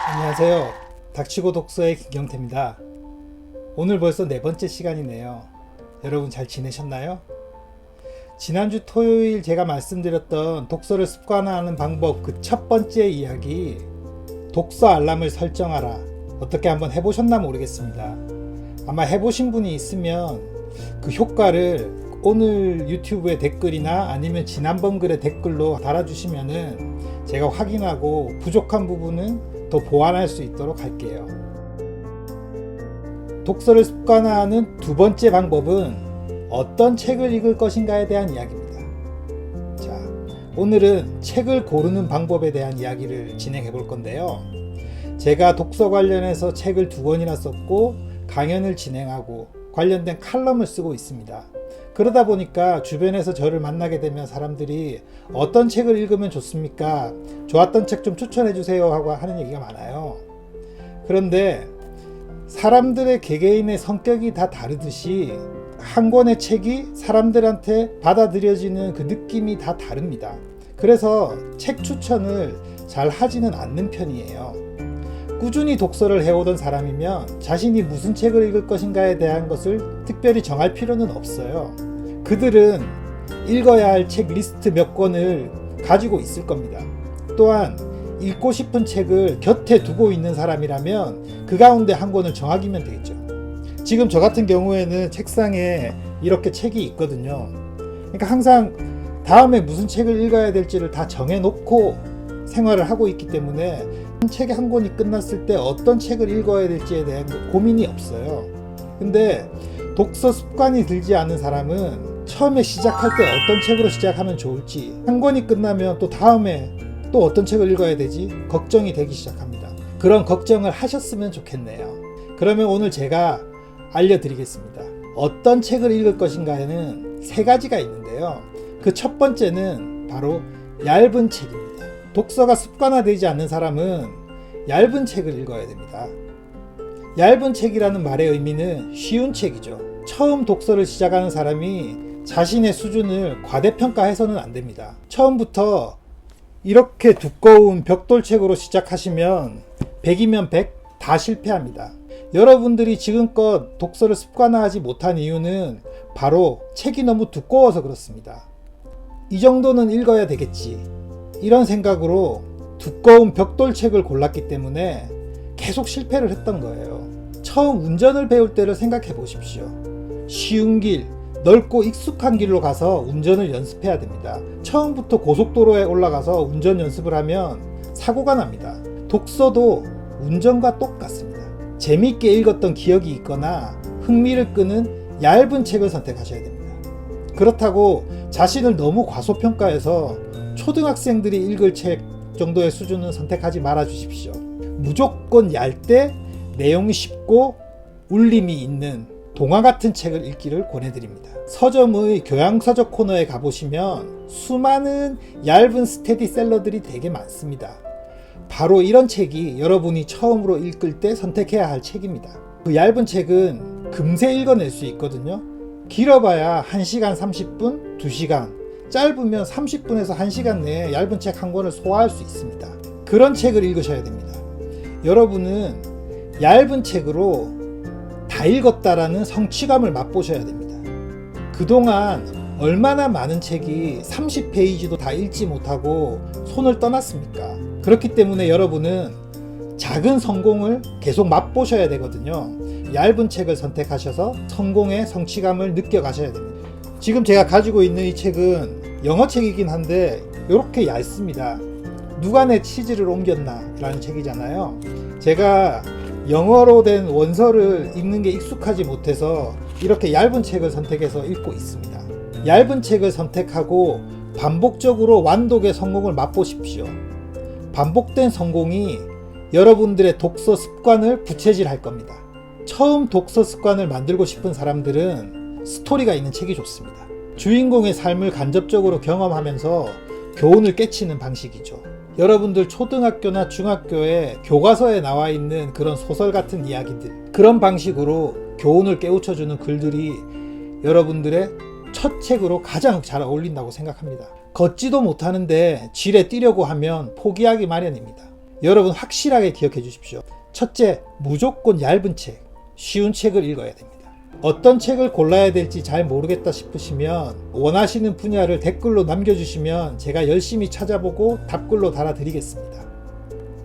안녕하세요. 닥치고 독서의 김경태입니다. 오늘 벌써 네 번째 시간이네요. 여러분 잘 지내셨나요? 지난주 토요일 제가 말씀드렸던 독서를 습관화하는 방법 그 첫 번째 이야기, 독서 알람을 설정하라. 어떻게 한번 해보셨나 모르겠습니다. 아마 해보신 분이 있으면 그 효과를 오늘 유튜브의 댓글이나 아니면 지난번 글의 댓글로 달아주시면은 제가 확인하고 부족한 부분은 더 보완할 수 있도록 할게요. 독서를 습관화하는 두 번째 방법은 어떤 책을 읽을 것인가에 대한 이야기입니다. 자, 오늘은 책을 고르는 방법에 대한 이야기를 진행해 볼 건데요. 제가 독서 관련해서 책을 2권이나 썼고 강연을 진행하고 관련된 칼럼을 쓰고 있습니다. 그러다 보니까 주변에서 저를 만나게 되면 사람들이 어떤 책을 읽으면 좋습니까? 좋았던 책 좀 추천해 주세요 하고 하는 얘기가 많아요. 그런데 사람들의 개개인의 성격이 다 다르듯이 한 권의 책이 사람들한테 받아들여지는 그 느낌이 다 다릅니다. 그래서 책 추천을 잘 하지는 않는 편이에요. 꾸준히 독서를 해오던 사람이면 자신이 무슨 책을 읽을 것인가에 대한 것을 특별히 정할 필요는 없어요. 그들은 읽어야 할 책 리스트 몇 권을 가지고 있을 겁니다. 또한 읽고 싶은 책을 곁에 두고 있는 사람이라면 그 가운데 한 권을 정하기면 되겠죠. 지금 저 같은 경우에는 책상에 이렇게 책이 있거든요. 그러니까 항상 다음에 무슨 책을 읽어야 될지를 다 정해놓고 생활을 하고 있기 때문에 책의 한 권이 끝났을 때 어떤 책을 읽어야 될지에 대한 고민이 없어요. 근데 독서 습관이 들지 않은 사람은 처음에 시작할 때 어떤 책으로 시작하면 좋을지, 한 권이 끝나면 또 다음에 또 어떤 책을 읽어야 되지? 걱정이 되기 시작합니다. 그런 걱정을 하셨으면 좋겠네요. 그러면 오늘 제가 알려드리겠습니다. 어떤 책을 읽을 것인가에는 3가지가 있는데요. 그 첫 번째는 바로 얇은 책입니다. 독서가 습관화되지 않는 사람은 얇은 책을 읽어야 됩니다. 얇은 책이라는 말의 의미는 쉬운 책이죠. 처음 독서를 시작하는 사람이 자신의 수준을 과대평가해서는 안 됩니다. 처음부터 이렇게 두꺼운 벽돌책으로 시작하시면 100이면 100 다 실패합니다. 여러분들이 지금껏 독서를 습관화하지 못한 이유는 바로 책이 너무 두꺼워서 그렇습니다. 이 정도는 읽어야 되겠지, 이런 생각으로 두꺼운 벽돌책을 골랐기 때문에 계속 실패를 했던 거예요. 처음 운전을 배울 때를 생각해 보십시오. 쉬운 길, 넓고 익숙한 길로 가서 운전을 연습해야 됩니다. 처음부터 고속도로에 올라가서 운전 연습을 하면 사고가 납니다. 독서도 운전과 똑같습니다. 재미있게 읽었던 기억이 있거나 흥미를 끄는 얇은 책을 선택하셔야 됩니다. 그렇다고 자신을 너무 과소평가해서 초등학생들이 읽을 책 정도의 수준은 선택하지 말아 주십시오. 무조건 얇되 내용이 쉽고 울림이 있는 동화 같은 책을 읽기를 권해드립니다. 서점의 교양서적 코너에 가보시면 수많은 얇은 스테디셀러들이 되게 많습니다. 바로 이런 책이 여러분이 처음으로 읽을 때 선택해야 할 책입니다. 그 얇은 책은 금세 읽어낼 수 있거든요. 길어봐야 1시간 30분, 2시간, 짧으면 30분에서 1시간 내에 얇은 책 한 권을 소화할 수 있습니다. 그런 책을 읽으셔야 됩니다. 여러분은 얇은 책으로 다 읽었다라는 성취감을 맛보셔야 됩니다. 그동안 얼마나 많은 책이 30페이지도 다 읽지 못하고 손을 떠났습니까? 그렇기 때문에 여러분은 작은 성공을 계속 맛보셔야 되거든요. 얇은 책을 선택하셔서 성공의 성취감을 느껴가셔야 됩니다. 지금 제가 가지고 있는 이 책은 영어 책이긴 한데 이렇게 얇습니다. 누가 내 치즈를 옮겼나 라는 책이잖아요. 제가 영어로 된 원서를 읽는 게 익숙하지 못해서 이렇게 얇은 책을 선택해서 읽고 있습니다. 얇은 책을 선택하고 반복적으로 완독의 성공을 맛보십시오. 반복된 성공이 여러분들의 독서 습관을 부채질할 겁니다. 처음 독서 습관을 만들고 싶은 사람들은 스토리가 있는 책이 좋습니다. 주인공의 삶을 간접적으로 경험하면서 교훈을 깨치는 방식이죠. 여러분들 초등학교나 중학교에 교과서에 나와 있는 그런 소설 같은 이야기들, 그런 방식으로 교훈을 깨우쳐주는 글들이 여러분들의 첫 책으로 가장 잘 어울린다고 생각합니다. 걷지도 못하는데 지레 뛰려고 하면 포기하기 마련입니다. 여러분 확실하게 기억해 주십시오. 첫째, 무조건 얇은 책, 쉬운 책을 읽어야 됩니다. 어떤 책을 골라야 될지 잘 모르겠다 싶으시면 원하시는 분야를 댓글로 남겨주시면 제가 열심히 찾아보고 답글로 달아드리겠습니다.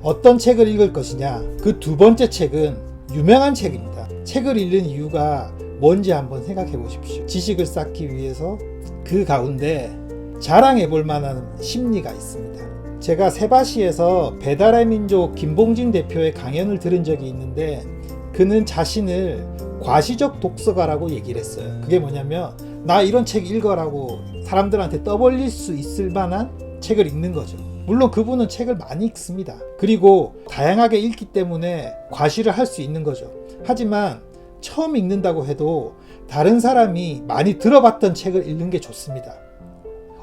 어떤 책을 읽을 것이냐? 그 두 번째 책은 유명한 책입니다. 책을 읽는 이유가 뭔지 한번 생각해 보십시오. 지식을 쌓기 위해서 그 가운데 자랑해 볼 만한 심리가 있습니다. 제가 세바시에서 배달의 민족 김봉진 대표의 강연을 들은 적이 있는데 그는 자신을 과시적 독서가라고 얘기를 했어요. 그게 뭐냐면 나 이런 책 읽어라고 사람들한테 떠벌릴 수 있을 만한 책을 읽는 거죠. 물론 그분은 책을 많이 읽습니다. 그리고 다양하게 읽기 때문에 과시를 할 수 있는 거죠. 하지만 처음 읽는다고 해도 다른 사람이 많이 들어봤던 책을 읽는 게 좋습니다.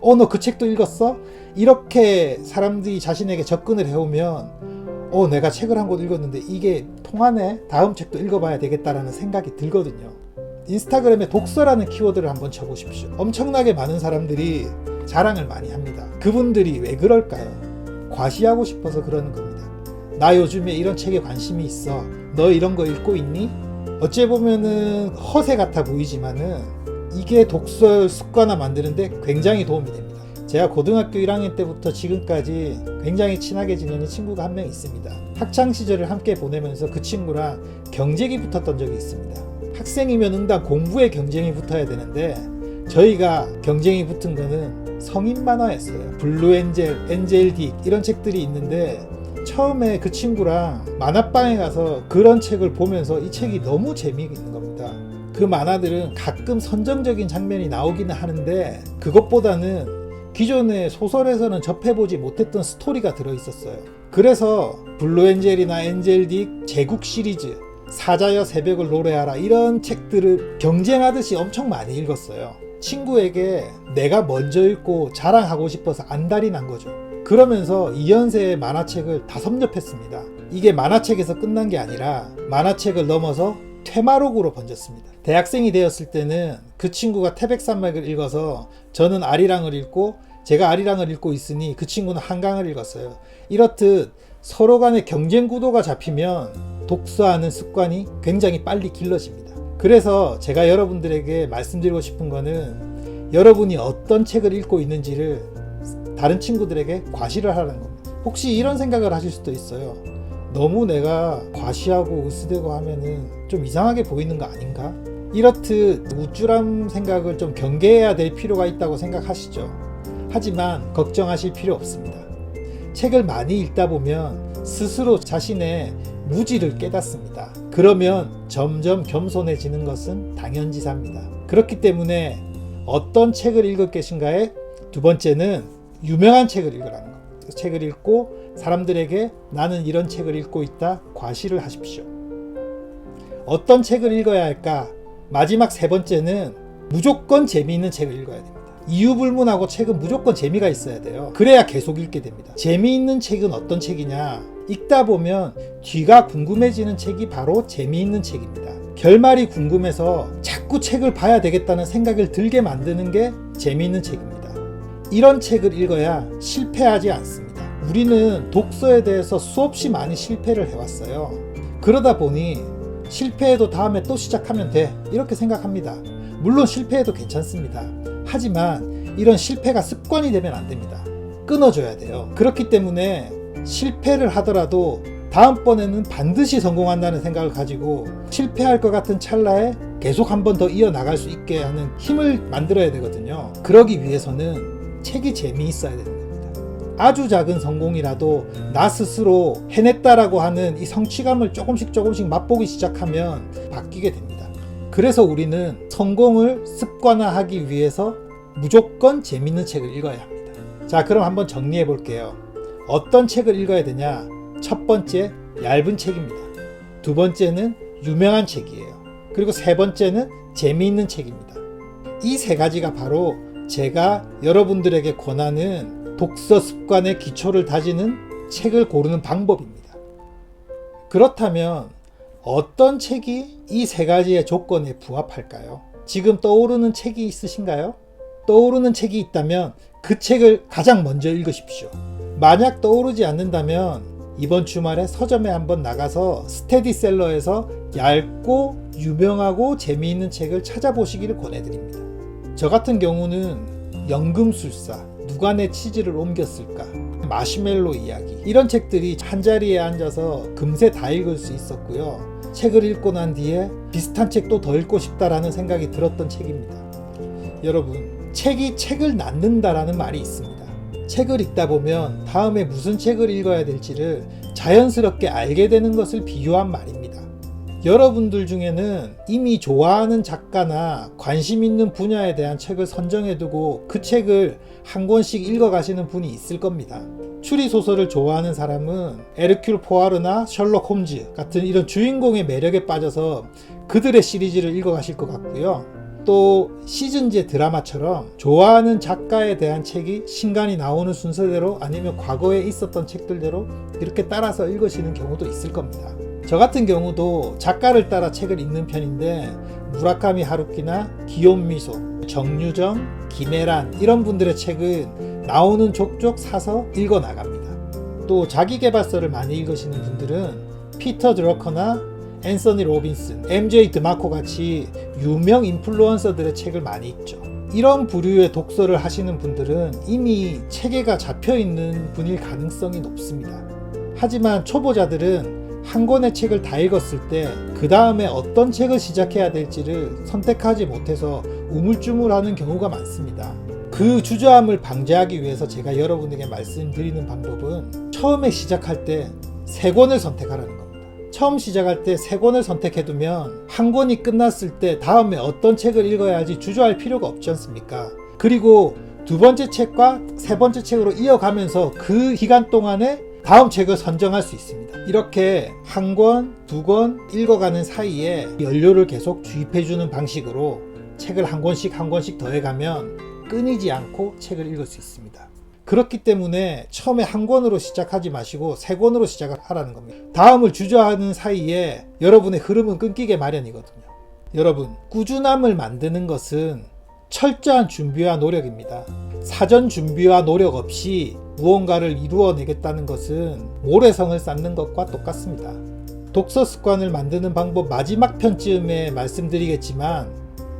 너 그 책도 읽었어? 이렇게 사람들이 자신에게 접근을 해오면 내가 책을 한 권 읽었는데 이게 통하네? 다음 책도 읽어봐야 되겠다라는 생각이 들거든요. 인스타그램에 독서라는 키워드를 한번 쳐보십시오. 엄청나게 많은 사람들이 자랑을 많이 합니다. 그분들이 왜 그럴까요? 과시하고 싶어서 그러는 겁니다. 나 요즘에 이런 책에 관심이 있어. 너 이런 거 읽고 있니? 어찌 보면은 허세 같아 보이지만은 이게 독서 습관화 만드는데 굉장히 도움이 됩니다. 제가 고등학교 1학년 때부터 지금까지 굉장히 친하게 지내는 친구가 한 명 있습니다. 학창 시절을 함께 보내면서 그 친구랑 경쟁이 붙었던 적이 있습니다. 학생이면 응당 공부에 경쟁이 붙어야 되는데 저희가 경쟁이 붙은 거는 성인 만화였어요. 블루엔젤, 엔젤딕 이런 책들이 있는데 처음에 그 친구랑 만화방에 가서 그런 책을 보면서 이 책이 너무 재미있는 겁니다. 그 만화들은 가끔 선정적인 장면이 나오기는 하는데 그것보다는 기존의 소설에서는 접해보지 못했던 스토리가 들어있었어요. 그래서 블루엔젤이나 엔젤딕, 제국 시리즈, 사자여 새벽을 노래하라 이런 책들을 경쟁하듯이 엄청 많이 읽었어요. 친구에게 내가 먼저 읽고 자랑하고 싶어서 안달이 난 거죠. 그러면서 이연세의 만화책을 다 섭렵했습니다. 이게 만화책에서 끝난 게 아니라 만화책을 넘어서 퇴마록으로 번졌습니다. 대학생이 되었을 때는 그 친구가 태백산맥을 읽어서 저는 아리랑을 읽고 제가 아리랑을 읽고 있으니 그 친구는 한강을 읽었어요. 이렇듯 서로 간의 경쟁 구도가 잡히면 독서하는 습관이 굉장히 빨리 길러집니다. 그래서 제가 여러분들에게 말씀드리고 싶은 거는 여러분이 어떤 책을 읽고 있는지를 다른 친구들에게 과시를 하라는 겁니다. 혹시 이런 생각을 하실 수도 있어요. 너무 내가 과시하고 으스대고 하면은 좀 이상하게 보이는 거 아닌가? 이렇듯 우쭐한 생각을 좀 경계해야 될 필요가 있다고 생각하시죠. 하지만 걱정하실 필요 없습니다. 책을 많이 읽다 보면 스스로 자신의 무지를 깨닫습니다. 그러면 점점 겸손해지는 것은 당연지사입니다. 그렇기 때문에 어떤 책을 읽을 것인가에 두 번째는 유명한 책을 읽으라는 겁니다. 책을 읽고 사람들에게 나는 이런 책을 읽고 있다 과시를 하십시오. 어떤 책을 읽어야 할까? 마지막 세 번째는 무조건 재미있는 책을 읽어야 됩니다. 이유 불문하고 책은 무조건 재미가 있어야 돼요. 그래야 계속 읽게 됩니다. 재미있는 책은 어떤 책이냐? 읽다 보면 뒤가 궁금해지는 책이 바로 재미있는 책입니다. 결말이 궁금해서 자꾸 책을 봐야 되겠다는 생각을 들게 만드는 게 재미있는 책입니다. 이런 책을 읽어야 실패하지 않습니다. 우리는 독서에 대해서 수없이 많이 실패를 해왔어요. 그러다 보니 실패해도 다음에 또 시작하면 돼 이렇게 생각합니다. 물론 실패해도 괜찮습니다. 하지만 이런 실패가 습관이 되면 안 됩니다. 끊어줘야 돼요. 그렇기 때문에 실패를 하더라도 다음번에는 반드시 성공한다는 생각을 가지고 실패할 것 같은 찰나에 계속 한 번 더 이어나갈 수 있게 하는 힘을 만들어야 되거든요. 그러기 위해서는 책이 재미있어야 되는 겁니다. 아주 작은 성공이라도 나 스스로 해냈다라고 하는 이 성취감을 조금씩 맛보기 시작하면 바뀌게 됩니다. 그래서 우리는 성공을 습관화하기 위해서 무조건 재밌는 책을 읽어야 합니다. 자, 그럼 한번 정리해 볼게요. 어떤 책을 읽어야 되냐? 첫 번째, 얇은 책입니다. 두 번째는 유명한 책이에요. 그리고 세 번째는 재미있는 책입니다. 이 세 가지가 바로 제가 여러분들에게 권하는 독서 습관의 기초를 다지는 책을 고르는 방법입니다. 그렇다면 어떤 책이 이 세 가지의 조건에 부합할까요? 지금 떠오르는 책이 있으신가요? 떠오르는 책이 있다면 그 책을 가장 먼저 읽으십시오. 만약 떠오르지 않는다면 이번 주말에 서점에 한번 나가서 스테디셀러에서 얇고 유명하고 재미있는 책을 찾아보시기를 권해드립니다. 저 같은 경우는 연금술사, 누가 내 치즈를 옮겼을까, 마시멜로 이야기, 이런 책들이 한자리에 앉아서 금세 다 읽을 수 있었고요. 책을 읽고 난 뒤에 비슷한 책도 더 읽고 싶다라는 생각이 들었던 책입니다. 여러분, 책이 책을 낳는다라는 말이 있습니다. 책을 읽다 보면 다음에 무슨 책을 읽어야 될지를 자연스럽게 알게 되는 것을 비유한 말입니다. 여러분들 중에는 이미 좋아하는 작가나 관심 있는 분야에 대한 책을 선정해두고 그 책을 한 권씩 읽어가시는 분이 있을 겁니다. 추리소설을 좋아하는 사람은 에르큘 포아르나 셜록 홈즈 같은 이런 주인공의 매력에 빠져서 그들의 시리즈를 읽어가실 것 같고요. 또 시즌제 드라마처럼 좋아하는 작가에 대한 책이 신간이 나오는 순서대로 아니면 과거에 있었던 책들대로 이렇게 따라서 읽으시는 경우도 있을 겁니다. 저 같은 경우도 작가를 따라 책을 읽는 편인데 무라카미 하루키나 기욤 미소, 정유정, 김혜란 이런 분들의 책은 나오는 족족 사서 읽어 나갑니다. 또 자기계발서를 많이 읽으시는 분들은 피터 드러커나 앤서니 로빈슨, MJ 드마코 같이 유명 인플루언서들의 책을 많이 읽죠. 이런 부류의 독서를 하시는 분들은 이미 체계가 잡혀있는 분일 가능성이 높습니다. 하지만 초보자들은 한 권의 책을 다 읽었을 때 그 다음에 어떤 책을 시작해야 될지를 선택하지 못해서 우물쭈물하는 경우가 많습니다. 그 주저함을 방지하기 위해서 제가 여러분에게 말씀드리는 방법은 처음에 시작할 때 3권을 선택하라는 겁니다. 처음 시작할 때 3권을 선택해두면 한 권이 끝났을 때 다음에 어떤 책을 읽어야 할지 주저할 필요가 없지 않습니까? 그리고 2번째 책과 3번째 책으로 이어가면서 그 기간 동안에 다음 책을 선정할 수 있습니다. 이렇게 한 권, 2권 읽어가는 사이에 연료를 계속 주입해주는 방식으로 책을 한 권씩 더해가면 끊이지 않고 책을 읽을 수 있습니다. 그렇기 때문에 처음에 한 권으로 시작하지 마시고 3권으로 시작을 하라는 겁니다. 다음을 주저하는 사이에 여러분의 흐름은 끊기게 마련이거든요. 여러분, 꾸준함을 만드는 것은 철저한 준비와 노력입니다. 사전 준비와 노력 없이 무언가를 이루어내겠다는 것은 모래성을 쌓는 것과 똑같습니다. 독서 습관을 만드는 방법 마지막 편쯤에 말씀드리겠지만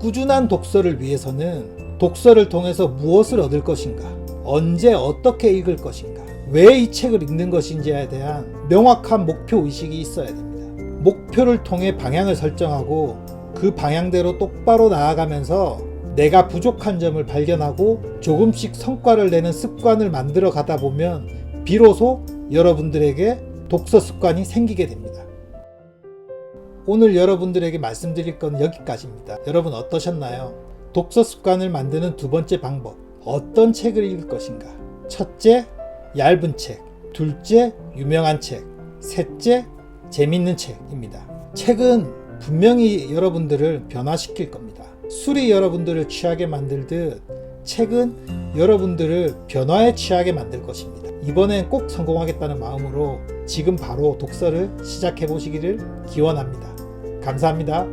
꾸준한 독서를 위해서는 독서를 통해서 무엇을 얻을 것인가, 언제 어떻게 읽을 것인가, 왜 이 책을 읽는 것인지에 대한 명확한 목표의식이 있어야 됩니다. 목표를 통해 방향을 설정하고 그 방향대로 똑바로 나아가면서 내가 부족한 점을 발견하고 조금씩 성과를 내는 습관을 만들어 가다 보면 비로소 여러분들에게 독서 습관이 생기게 됩니다. 오늘 여러분들에게 말씀드릴 건 여기까지입니다. 여러분 어떠셨나요? 독서 습관을 만드는 2번째 방법, 어떤 책을 읽을 것인가? 첫째, 얇은 책. 둘째, 유명한 책. 셋째, 재밌는 책입니다. 책은 분명히 여러분들을 변화시킬 겁니다. 술이 여러분들을 취하게 만들듯 책은 여러분들을 변화에 취하게 만들 것입니다. 이번엔 꼭 성공하겠다는 마음으로 지금 바로 독서를 시작해 보시기를 기원합니다. 감사합니다.